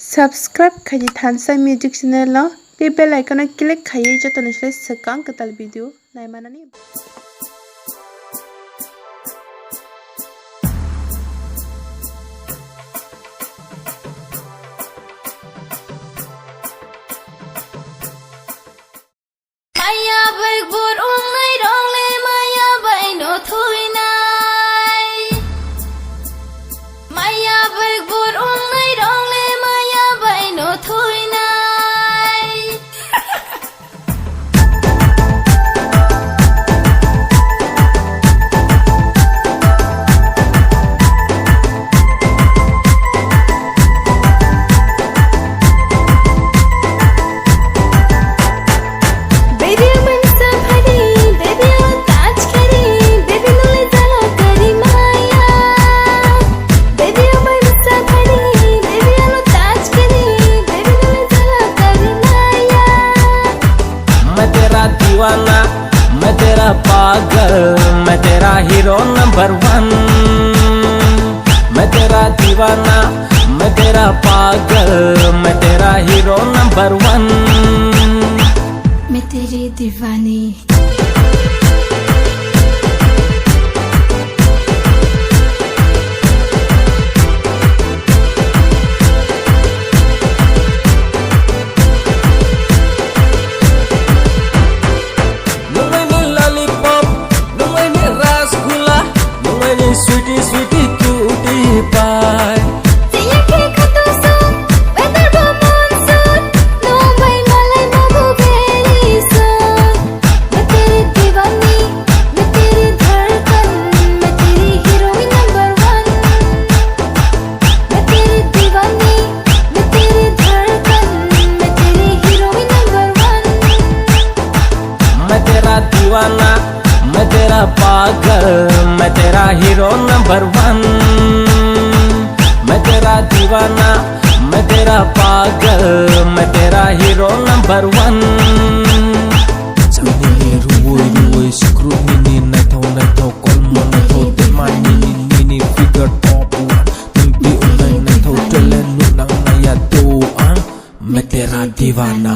Subscribe khaji Thansa music channel lo be bell icon click khayi joto nisle sekang ketal video nai manani. Maya bai bur ngai rong le maya bai no thui nai. Maya bai bur ngai rong le maya bai no thui nai. मैं तेरा पागल, मैं तेरा hero number 1। मैं तेरा दीवाना, मैं तेरा पागल, मैं तेरा हीरो नंबर 1। मैं तेरी दीवानी। Sweetie, sweetie, cutie pie. Saya ke kata so, weather bo monsoon. No by malay no bo very soon. मैं तेरी दीवानी, मैं तेरी धड़कन, मैं तेरी heroine number 1. मैं तेरी दीवानी, मैं तेरी धड़कन, मैं तेरी heroine number 1. मैं तेरा दीवाना, मैं तेरा पागल, मैं तेरा हीरो नंबर 1। मैं तेरा दीवाना, मैं तेरा पागल, मैं तेरा hero number 1। Samini ruwoy ruwoy screw mini naithaw kolmo naithaw temani mini figure top 1 tumpi unai naithaw talent nunang naya to मैं तेरा दीवाना।